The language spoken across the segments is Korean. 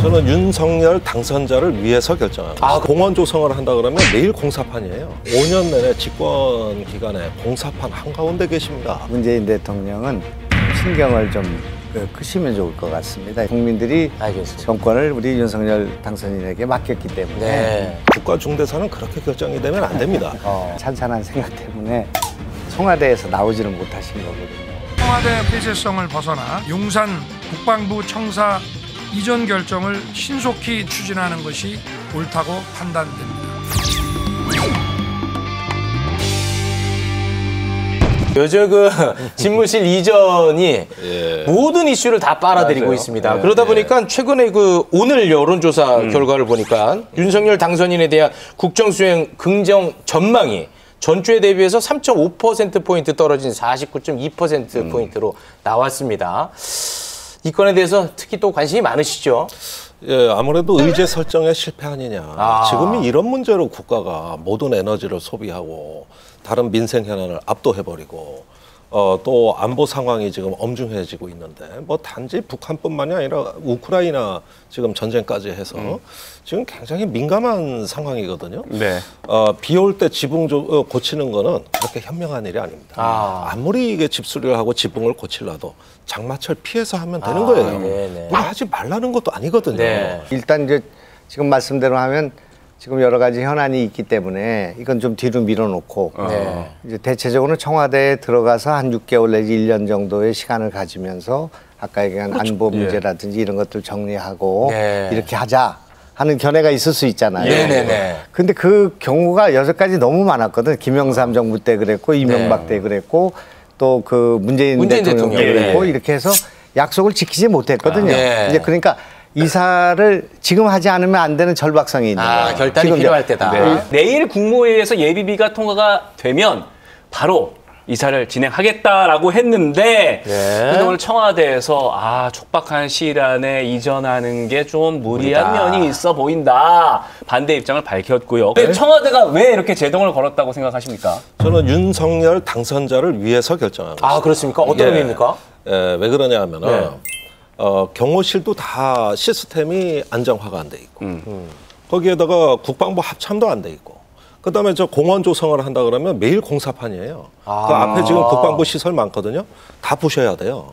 저는 윤석열 당선자를 위해서 결정합니다. 공원 조성을 한다 그러면 매일 공사판이에요. 5년 내내 집권 기간에 공사판 한가운데 계십니다. 문재인 대통령은 신경을 좀 크시면 좋을 것 같습니다. 국민들이 정권을 우리 윤석열 당선인에게 맡겼기 때문에 국가 중대사는 그렇게 결정이 되면 안 됩니다. 찬찬한 생각 때문에 청와대에서 나오지는 못하신 거거든요. 청와대 폐쇄성을 벗어나 용산 국방부 청사 이전 결정을 신속히 추진하는 것이 옳다고 판단됩니다. 요즘 집무실 이전이 모든 이슈를 다 빨아들이고 있습니다. 그러다 보니까 최근에 오늘 여론조사 결과를 보니까 윤석열 당선인에 대한 국정수행 긍정 전망이 전주에 대비해서 3.5%포인트 떨어진 49.2%포인트로 나왔습니다. 이 건에 대해서 특히 또 관심이 많으시죠? 예, 아무래도 의제 설정에 실패 아니냐. 지금이 이런 문제로 국가가 모든 에너지를 소비하고 다른 민생 현안을 압도해버리고 또 안보 상황이 지금 엄중해지고 있는데 뭐 단지 북한뿐만이 아니라 우크라이나 지금 전쟁까지 해서 지금 굉장히 민감한 상황이거든요. 비 올 때 지붕 고치는 거는 그렇게 현명한 일이 아닙니다. 아무리 이게 집수리를 하고 지붕을 고치려도 장마철 피해서 하면 되는 거예요. 뭐 하지 말라는 것도 아니거든요. 일단 이제 지금 말씀대로 하면 지금 여러 가지 현안이 있기 때문에 이건 좀 뒤로 밀어놓고 이제 대체적으로 청와대에 들어가서 한 6개월 내지 1년 정도의 시간을 가지면서 아까 얘기한 안보 문제라든지 이런 것들 정리하고 이렇게 하자 하는 견해가 있을 수 있잖아요. 근데 그 경우가 여태까지 너무 많았거든. 김영삼 정부 때 그랬고 이명박 때 그랬고 또 그 문재인 대통령 때 그랬고 이렇게 해서 약속을 지키지 못했거든요. 이제 그러니까 이사를 지금 하지 않으면 안 되는 절박성이 있는 거예요. 결단이 필요할 때다. 내일 국무회의에서 예비비가 통과가 되면 바로 이사를 진행하겠다라고 했는데 근데 오늘 청와대에서 촉박한 시일 안에 이전하는 게 좀 무리한 면이 있어 보인다. 반대 입장을 밝혔고요. 근데 청와대가 왜 이렇게 제동을 걸었다고 생각하십니까? 저는 윤석열 당선자를 위해서 결정합니다. 그렇습니까? 어떤 의미입니까? 왜 그러냐 하면은 경호실도 다 시스템이 안정화가 안 돼 있고 거기에다가 국방부 합참도 안 돼 있고 그다음에 저 공원 조성을 한다 그러면 매일 공사판이에요. 그 앞에 지금 국방부 시설 많거든요. 다 부셔야 돼요.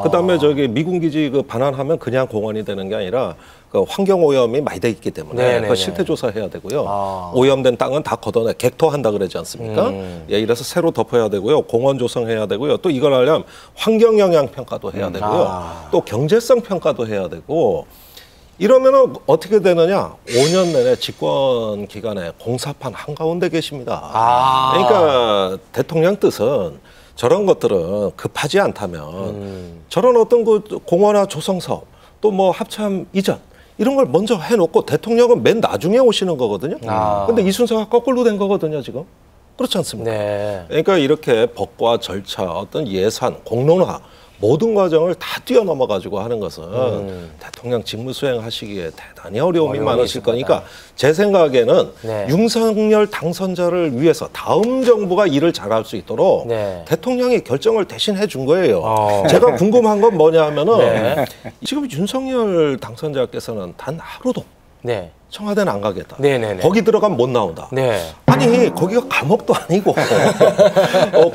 그다음에 저기 미군 기지 반환하면 그냥 공원이 되는 게 아니라 그 환경 오염이 많이 돼 있기 때문에 그 실태 조사해야 되고요. 오염된 땅은 다 걷어내 객토한다 그러지 않습니까? 이래서 새로 덮어야 되고요. 공원 조성해야 되고요. 또 이걸 하려면 환경 영향 평가도 해야 되고요. 또 경제성 평가도 해야 되고. 이러면은 어떻게 되느냐? 5년 내내 집권 기간에 공사판 한가운데 계십니다. 그러니까 대통령 뜻은 저런 것들은 급하지 않다면 저런 어떤 그 공원화 조성 사업 또 뭐 합참 이전 이런 걸 먼저 해놓고 대통령은 맨 나중에 오시는 거거든요. 근데 이 순서가 거꾸로 된 거거든요, 지금. 그렇지 않습니까? 그러니까 이렇게 법과 절차, 어떤 예산, 공론화 모든 과정을 다 뛰어넘어 가지고 하는 것은 대통령 직무 수행하시기에 대단히 어려움이 많으실 거니까 제 생각에는 윤석열 당선자를 위해서 다음 정부가 일을 잘할 수 있도록 대통령이 결정을 대신 해준 거예요. 제가 궁금한 건 뭐냐 하면은 지금 윤석열 당선자께서는 단 하루도 청와대는 안 가겠다. 거기 들어가면 못 나온다. 아니 거기가 감옥도 아니고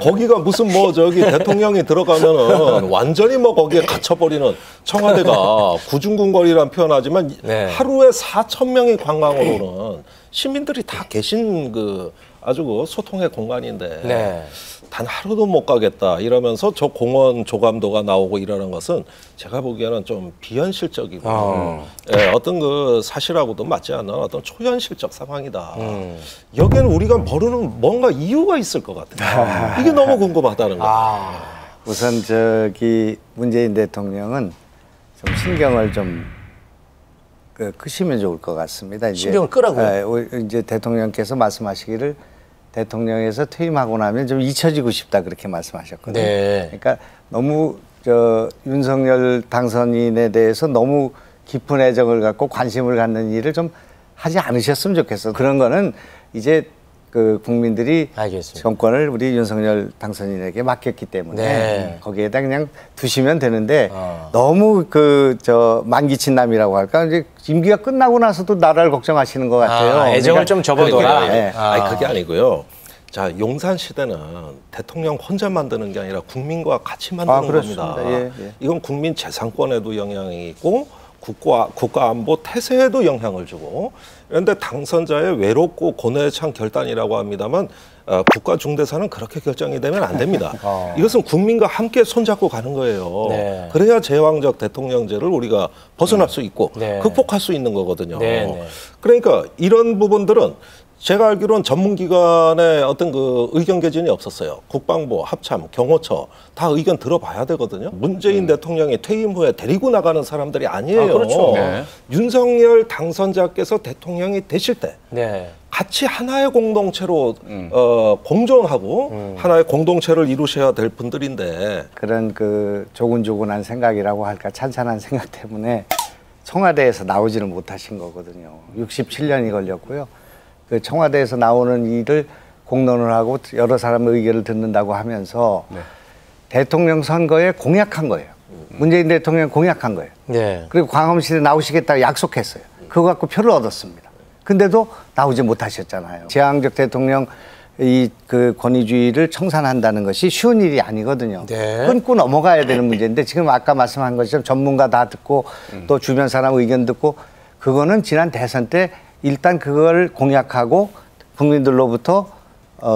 거기가 무슨 뭐 저기 대통령이 들어가면은 완전히 뭐 거기에 갇혀버리는 청와대가 구중궁궐이란 표현하지만 하루에 4,000명의 관광으로는 시민들이 다 계신 그 아주 그 소통의 공간인데 단 하루도 못 가겠다 이러면서 저 공원 조감도가 나오고 이러는 것은 제가 보기에는 좀 비현실적이고 어떤 그 사실하고도 맞지 않는 어떤 초현실적 상황이다. 여기에는 우리가 모르는 뭔가 이유가 있을 것 같아요. 이게 너무 궁금하다는 거예요. 우선 저기 문재인 대통령은 좀 신경을 좀 크시면 좋을 것 같습니다. 신경을 끄라고요? 이제 대통령께서 말씀하시기를 대통령에서 퇴임하고 나면 좀 잊혀지고 싶다 그렇게 말씀하셨거든요. 그러니까 너무 윤석열 당선인에 대해서 너무 깊은 애정을 갖고 관심을 갖는 일을 좀 하지 않으셨으면 좋겠어. 그런 거는 이제 그 국민들이 알겠습니다. 정권을 우리 윤석열 당선인에게 맡겼기 때문에 거기에다 그냥 두시면 되는데 너무 만기친남이라고 할까 이제 임기가 끝나고 나서도 나라를 걱정하시는 것 같아요. 애정을 좀 접어둬라. 네. 아니 그게 아니고요. 자, 용산 시대는 대통령 혼자 만드는 게 아니라 국민과 같이 만드는 겁니다. 이건 국민 재산권에도 영향이 있고 국가 안보 태세에도 영향을 주고, 그런데 당선자의 외롭고 고뇌에 찬 결단이라고 합니다만 국가 중대사는 그렇게 결정이 되면 안 됩니다. 이것은 국민과 함께 손잡고 가는 거예요. 그래야 제왕적 대통령제를 우리가 벗어날 수 있고 극복할 수 있는 거거든요. 그러니까 이런 부분들은 제가 알기로는 전문기관의 어떤 그 의견 개진이 없었어요. 국방부, 합참, 경호처 다 의견 들어봐야 되거든요. 문재인 대통령이 퇴임 후에 데리고 나가는 사람들이 아니에요. 그렇죠. 윤석열 당선자께서 대통령이 되실 때 같이 하나의 공동체로 공존하고 하나의 공동체를 이루셔야 될 분들인데 그런 그 조근조근한 생각이라고 할까 찬찬한 생각 때문에 청와대에서 나오지는 못하신 거거든요. 67년이 걸렸고요. 그 청와대에서 나오는 일을 공론을 하고 여러 사람의 의견을 듣는다고 하면서 대통령 선거에 공약한 거예요. 문재인 대통령 공약한 거예요. 그리고 광화문시대 나오시겠다고 약속했어요. 그거 갖고 표를 얻었습니다. 근데도 나오지 못하셨잖아요. 제왕적 대통령 그 권위주의를 청산한다는 것이 쉬운 일이 아니거든요. 끊고 넘어가야 되는 문제인데 지금 아까 말씀한 것처럼 전문가 다 듣고 또 주변 사람 의견 듣고 그거는 지난 대선 때 일단 그걸 공약하고 국민들로부터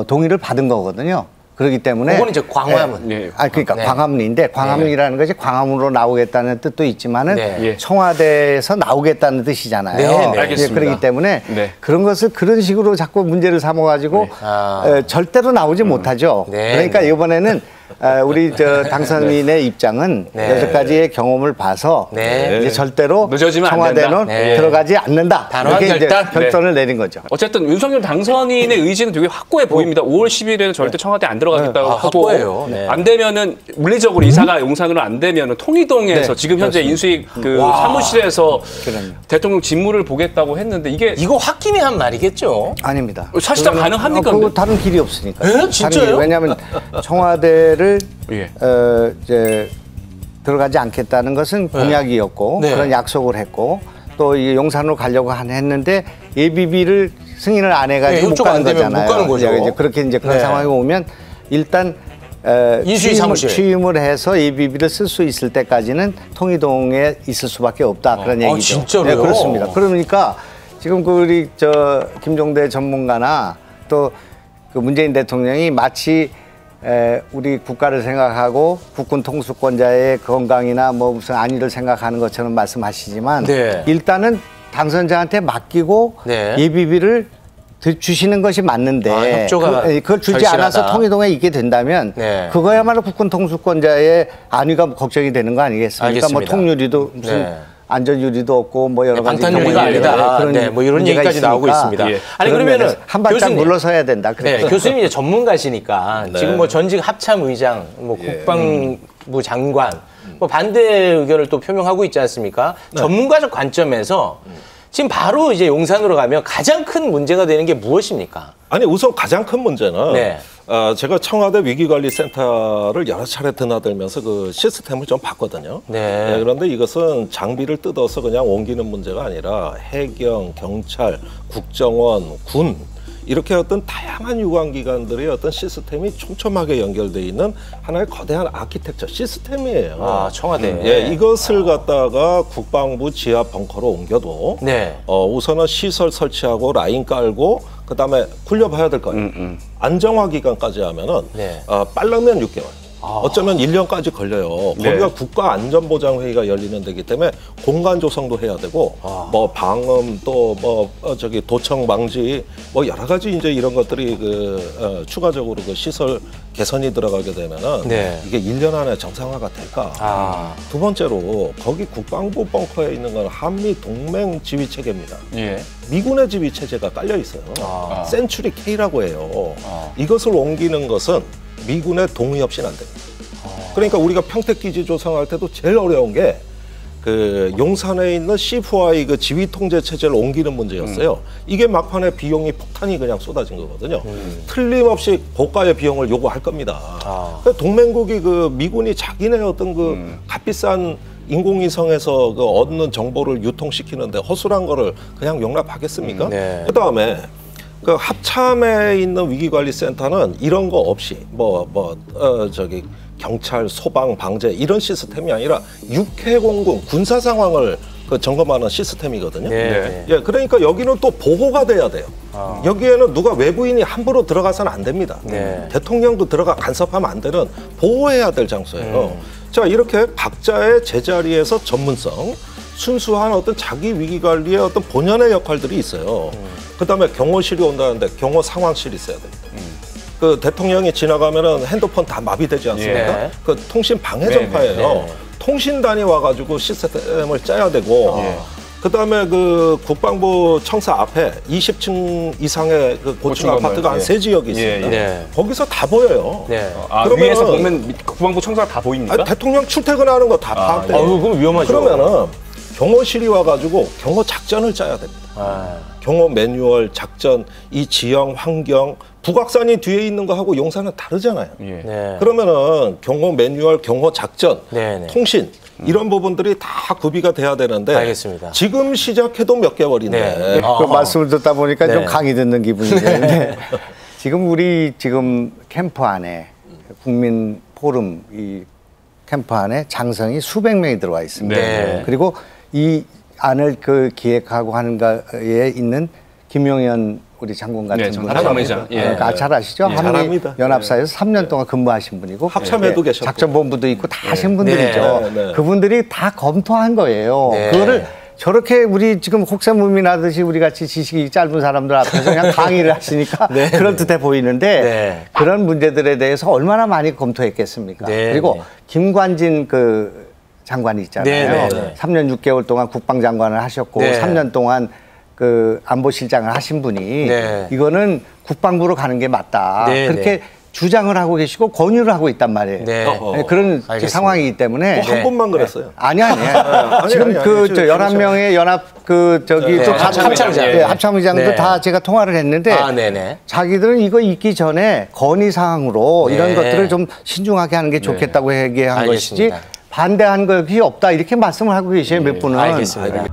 동의를 받은 거거든요. 그렇기 때문에 그건 이제 광화문. 그러니까 광화문인데 광화문이라는 것이 광화문으로 나오겠다는 뜻도 있지만은 청와대에서 나오겠다는 뜻이잖아요. 알겠습니다. 그렇기 때문에 그런 것을 그런 식으로 자꾸 문제를 삼아가지고 절대로 나오지 못하죠. 그러니까 이번에는 우리 당선인의 입장은 여러 가지의 경험을 봐서 이제 절대로 청와대는 들어가지 않는다. 이렇게 이제 결론을 내린 거죠. 어쨌든 윤석열 당선인의 의지는 되게 확고해 보입니다. 5월 10일에는 절대 청와대 안 들어가겠다고 하고 안 되면은 물리적으로 이사가 용산으로 안 되면은 통이동에서 지금 현재 인수위 그 사무실에서 대통령 직무를 보겠다고 했는데 이거 홧김에 한 말이겠죠? 아닙니다. 사실상 가능합니까? 다른 길이 없으니까. 진짜요? 왜냐하면 청와대를 이제 들어가지 않겠다는 것은 공약이었고 그런 약속을 했고 또 이 용산으로 가려고 했는데 예비비를 승인을 안 해가지고 못 가는 거잖아요. 못 가는 거죠. 이제 그렇게 이제 그런 상황이 오면 일단 인수위 사무실 취임을 해서 예비비를 쓸 수 있을 때까지는 통이동에 있을 수밖에 없다 그런 얘기죠. 진짜로요? 그렇습니다. 그러니까 지금 우리 김종대 전문가나 또 그 문재인 대통령이 마치 우리 국가를 생각하고 국군 통수권자의 건강이나 뭐 무슨 안위를 생각하는 것처럼 말씀하시지만 일단은 당선자한테 맡기고 예비비를 주시는 것이 맞는데 그걸 주지 절실하다. 않아서 통이동에 있게 된다면 그거야말로 국군 통수권자의 안위가 걱정이 되는 거 아니겠습니까? 알겠습니다. 뭐 통유리도 무슨 안전유리도 없고 뭐 여러 가지 방탄유리가 아니다. 뭐 이런 얘기까지 나오고 있습니다. 아니 그러면은 한 발짝 물러서야 된다. 교수님이 이제 전문가시니까 지금 뭐 전직 합참의장, 뭐 국방부 장관, 뭐 반대 의견을 또 표명하고 있지 않습니까? 전문가적 관점에서 지금 바로 이제 용산으로 가면 가장 큰 문제가 되는 게 무엇입니까? 아니 우선 가장 큰 문제는 제가 청와대 위기관리센터를 여러 차례 드나들면서 그 시스템을 좀 봤거든요. 그런데 이것은 장비를 뜯어서 그냥 옮기는 문제가 아니라 해경, 경찰, 국정원, 군 이렇게 어떤 다양한 유관기관들의 어떤 시스템이 촘촘하게 연결되어 있는 하나의 거대한 아키텍처 시스템이에요. 청와대. 이것을 갖다가 국방부 지하 벙커로 옮겨도 우선은 시설 설치하고 라인 깔고 그다음에 굴려봐야 될 거예요. 안정화 기간까지 하면은 빠르면 6개월. 어쩌면 1년까지 걸려요. 거기가 국가안전보장회의가 열리는 데기 때문에 공간 조성도 해야 되고 뭐 방음 또 뭐 도청 방지 뭐 여러 가지 이제 이런 것들이 추가적으로 그 시설 개선이 들어가게 되면은 이게 1년 안에 정상화가 될까? 두 번째로 거기 국방부 벙커에 있는 건 한미 동맹 지휘 체계입니다. 미군의 지휘 체제가 깔려 있어요. 센츄리 K라고 해요. 이것을 옮기는 것은 미군의 동의 없이는 안 됩니다. 그러니까 우리가 평택기지 조성할 때도 제일 어려운 게 그 용산에 있는 C4I 그 지휘 통제 체제를 옮기는 문제였어요. 이게 막판에 비용이 폭탄이 그냥 쏟아진 거거든요. 틀림없이 고가의 비용을 요구할 겁니다. 그러니까 동맹국이 그 미군이 자기네 어떤 그 값비싼 인공위성에서 그 얻는 정보를 유통시키는데 허술한 거를 그냥 용납하겠습니까? 그다음에 그 합참에 있는 위기관리센터는 이런 거 없이 경찰, 소방, 방재 이런 시스템이 아니라 육해공군 군사 상황을 그 점검하는 시스템이거든요. 예, 그러니까 여기는 또 보호가 돼야 돼요. 여기에는 누가 외부인이 함부로 들어가서는 안 됩니다. 대통령도 들어가 간섭하면 안 되는 보호해야 될 장소예요. 자, 이렇게 각자의 제자리에서 전문성, 순수한 어떤 자기 위기 관리의 어떤 본연의 역할들이 있어요. 그다음에 경호실이 온다는데 경호 상황실이 있어야 됩니다. 그 대통령이 지나가면은 핸드폰 다 마비되지 않습니까? 그 통신 방해 전파예요. 통신단이 와가지고 시스템을 짜야 되고, 그다음에 그 국방부 청사 앞에 20층 이상의 그 고층 아파트가 한 3지역이 있습니다. 거기서 다 보여요. 위에서 보면 국방부 청사가 다 보입니까? 아니, 대통령 출퇴근하는 거 다 파악돼요. 그럼 위험하죠. 그러면은 경호실이 와가지고 경호 작전을 짜야 됩니다. 경호 매뉴얼, 작전, 이 지형, 환경, 북악산이 뒤에 있는 거하고 용산은 다르잖아요. 그러면은 경호 매뉴얼, 경호 작전, 통신 이런 부분들이 다 구비가 돼야 되는데 알겠습니다. 지금 시작해도 몇 개월인데 그 말씀을 듣다 보니까 좀 강의 듣는 기분이 드는데 지금 우리 캠프 안에 국민 포럼 이 캠프 안에 장성이 수백 명이 들어와 있습니다. 그리고 이 안을 그 기획하고 하는 거에 있는 김용현 우리 장군 같은 분이 잘 아시죠? 한미 연합사에서 3년 동안 근무하신 분이고 합참에도 계셨고 작전본부도 있고 다 하신 분들이죠. 그분들이 다 검토한 거예요. 그거를 저렇게 우리 지금 혹세무민하듯이 우리 같이 지식이 짧은 사람들 앞에서 그냥 강의를 하시니까 그럴듯해 보이는데 그런 문제들에 대해서 얼마나 많이 검토했겠습니까? 그리고 김관진 그 장관이 있잖아요. 3년 6개월 동안 국방장관을 하셨고 3년 동안 그 안보실장을 하신 분이 이거는 국방부로 가는 게 맞다. 그렇게 주장을 하고 계시고 권유를 하고 있단 말이에요. 그런 상황이기 때문에 한 번만 그랬어요. 아니요. 지금 그 11명의 연합 합참의장도 다 제가 통화를 했는데 자기들은 이거 있기 전에 건의 사항으로 이런 것들을 좀 신중하게 하는 게 좋겠다고 얘기한 것이지 반대한 것이 없다 이렇게 말씀을 하고 계시요 몇 분은. 알겠습니다.